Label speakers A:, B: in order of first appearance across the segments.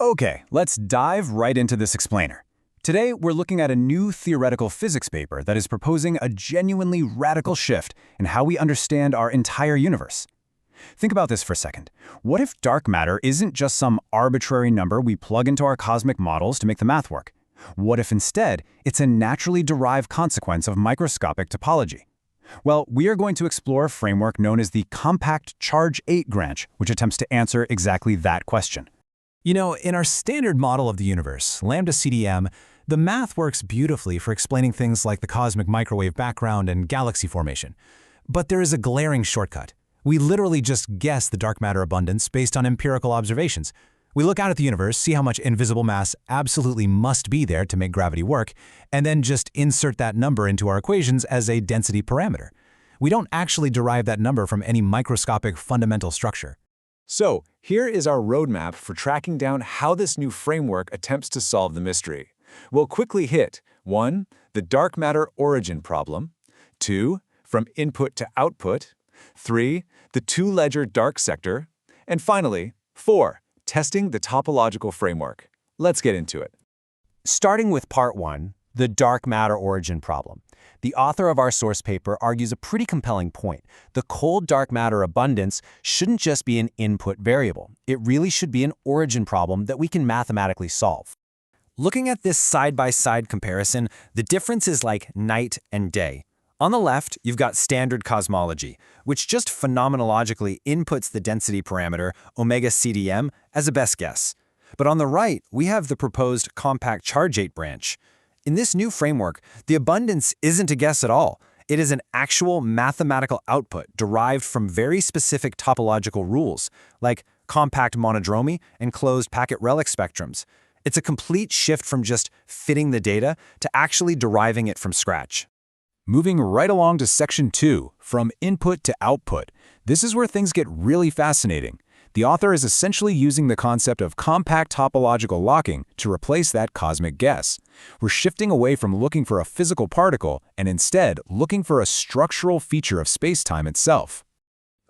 A: Okay, let's dive right into this explainer. Today, we're looking at a new theoretical physics paper that is proposing a genuinely radical shift in how we understand our entire universe. Think about this for a second. What if dark matter isn't just some arbitrary number we plug into our cosmic models to make the math work? What if instead, it's a naturally derived consequence of microscopic topology? Well, we are going to explore a framework known as the compact charge 8 branch, which attempts to answer exactly that question.
B: You know, in our standard model of the universe, lambda CDM, the math works beautifully for explaining things like the cosmic microwave background and galaxy formation. But there is a glaring shortcut. We literally just guess the dark matter abundance based on empirical observations. We look out at the universe, see how much invisible mass absolutely must be there to make gravity work, and then just insert that number into our equations as a density parameter. We don't actually derive that number from any microscopic fundamental structure.
C: So, here is our roadmap for tracking down how this new framework attempts to solve the mystery. We'll quickly hit 1. The dark matter origin problem, 2. From input to output, 3. The two-ledger dark sector, and finally, 4. Testing the topological framework. Let's get into it.
D: Starting with part 1, the dark matter origin problem. The author of our source paper argues a pretty compelling point. The cold dark matter abundance shouldn't just be an input variable. It really should be an origin problem that we can mathematically solve. Looking at this side-by-side comparison, the difference is like night and day. On the left, you've got standard cosmology, which just phenomenologically inputs the density parameter omega CDM as a best guess. But on the right, we have the proposed compact charge 8 branch. In this new framework, the abundance isn't a guess at all. It is an actual mathematical output derived from very specific topological rules, like compact monodromy and closed packet relic spectrums. It's a complete shift from just fitting the data to actually deriving it from scratch.
A: Moving right along to section 2, from input to output. This is where things get really fascinating. The author is essentially using the concept of compact topological locking to replace that cosmic guess. We're shifting away from looking for a physical particle and instead looking for a structural feature of space-time itself.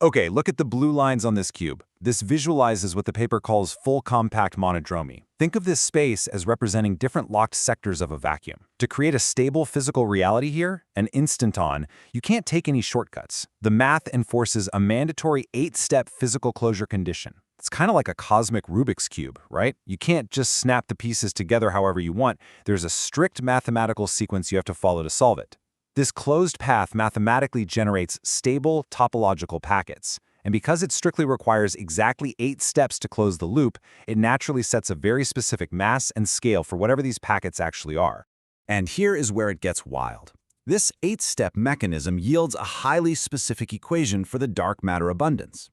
C: Okay, look at the blue lines on this cube. This visualizes what the paper calls full compact monodromy. Think of this space as representing different locked sectors of a vacuum. To create a stable physical reality here, an instanton, you can't take any shortcuts. The math enforces a mandatory 8-step physical closure condition. It's kind of like a cosmic Rubik's Cube, right? You can't just snap the pieces together however you want. There's a strict mathematical sequence you have to follow to solve it. This closed path mathematically generates stable topological packets. And because it strictly requires exactly 8 steps to close the loop, it naturally sets a very specific mass and scale for whatever these packets actually are.
E: And here is where it gets wild. This 8-step mechanism yields a highly specific equation for the dark matter abundance.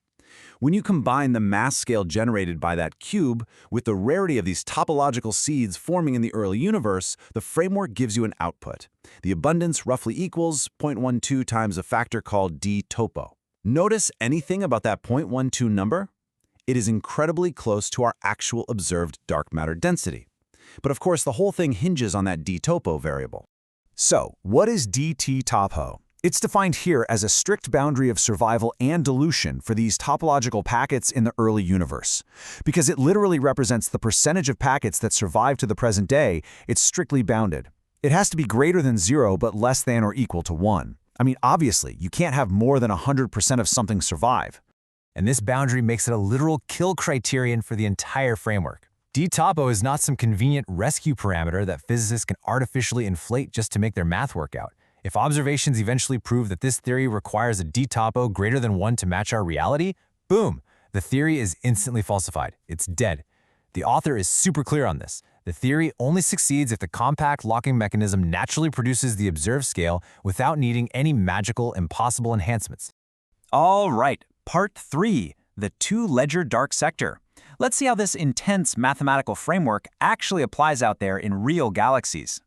E: When you combine the mass scale generated by that cube with the rarity of these topological seeds forming in the early universe, the framework gives you an output. The abundance roughly equals 0.12 times a factor called d topo. Notice anything about that 0.12 number? It is incredibly close to our actual observed dark matter density. But of course, the whole thing hinges on that d topo variable.
A: So, what is dt topo? It's defined here as a strict boundary of survival and dilution for these topological packets in the early universe. Because it literally represents the percentage of packets that survive to the present day, it's strictly bounded. It has to be greater than 0 but less than or equal to 1. I mean, obviously, you can't have more than 100% of something survive.
B: And this boundary makes it a literal kill criterion for the entire framework. D topo is not some convenient rescue parameter that physicists can artificially inflate just to make their math work out. If observations eventually prove that this theory requires a d topo greater than 1 to match our reality, boom, the theory is instantly falsified. It's dead. The author is super clear on this. The theory only succeeds if the compact locking mechanism naturally produces the observed scale without needing any magical, impossible enhancements.
D: All right, part 3, the two-ledger dark sector. Let's see how this intense mathematical framework actually applies out there in real galaxies.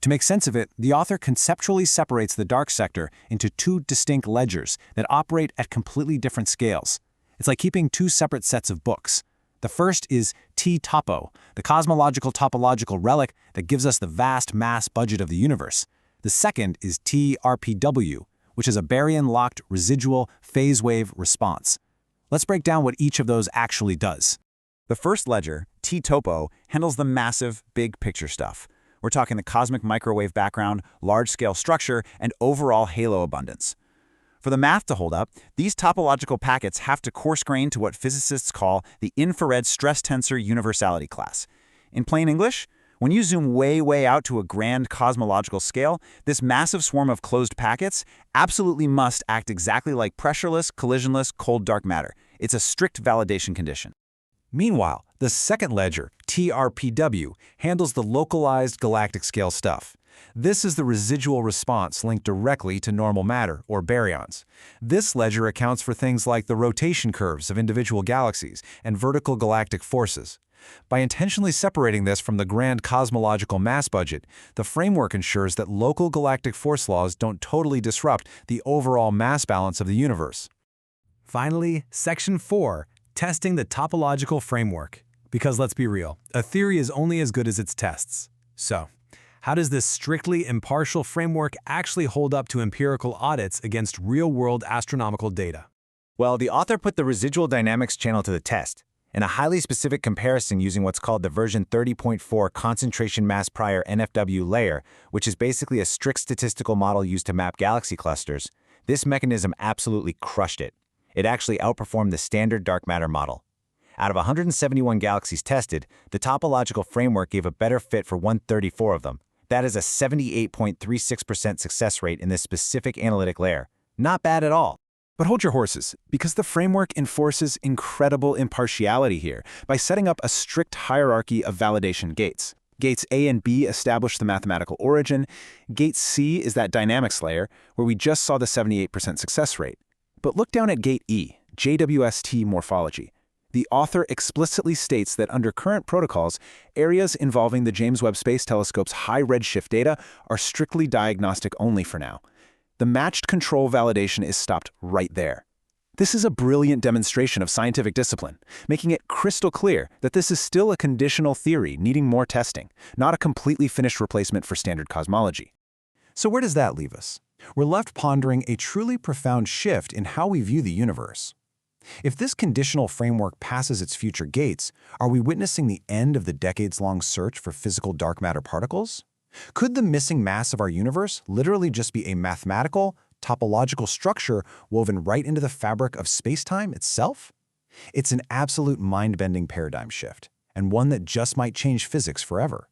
A: To make sense of it, the author conceptually separates the dark sector into 2 distinct ledgers that operate at completely different scales. It's like keeping 2 separate sets of books. The first is T topo, the cosmological topological relic that gives us the vast mass budget of the universe. The second is T RPW, which is a baryon-locked residual phase wave response. Let's break down what each of those actually does.
E: The first ledger, T-Topo, handles the massive, big picture stuff. We're talking the cosmic microwave background, large-scale structure, and overall halo abundance. For the math to hold up, these topological packets have to coarse-grain to what physicists call the infrared stress tensor universality class. In plain English, when you zoom way out to a grand cosmological scale, this massive swarm of closed packets absolutely must act exactly like pressureless, collisionless, cold dark matter. It's a strict validation condition.
B: Meanwhile, the second ledger, TRPW, handles the localized galactic scale stuff. This is the residual response linked directly to normal matter, or baryons. This ledger accounts for things like the rotation curves of individual galaxies and vertical galactic forces. By intentionally separating this from the grand cosmological mass budget, the framework ensures that local galactic force laws don't totally disrupt the overall mass balance of the universe. Finally, Section 4, testing the topological framework. Because let's be real, a theory is only as good as its tests. So, how does this strictly impartial framework actually hold up to empirical audits against real-world astronomical data?
D: Well, the author put the residual dynamics channel to the test. In a highly specific comparison using what's called the version 30.4 concentration mass prior NFW layer, which is basically a strict statistical model used to map galaxy clusters, this mechanism absolutely crushed it. It actually outperformed the standard dark matter model. Out of 171 galaxies tested, the topological framework gave a better fit for 134 of them. That is a 78.36% success rate in this specific analytic layer. Not bad at all.
A: But hold your horses, because the framework enforces incredible impartiality here by setting up a strict hierarchy of validation gates. Gates A and B establish the mathematical origin. Gate C is that dynamics layer, where we just saw the 78% success rate. But look down at Gate E, JWST morphology. The author explicitly states that under current protocols, areas involving the James Webb Space Telescope's high redshift data are strictly diagnostic only for now. The matched control validation is stopped right there. This is a brilliant demonstration of scientific discipline, making it crystal clear that this is still a conditional theory needing more testing, not a completely finished replacement for standard cosmology.
E: So where does that leave us? We're left pondering a truly profound shift in how we view the universe. If this conditional framework passes its future gates, are we witnessing the end of the decades-long search for physical dark matter particles? Could the missing mass of our universe literally just be a mathematical, topological structure woven right into the fabric of space-time itself? It's an absolute mind-bending paradigm shift, and one that just might change physics forever.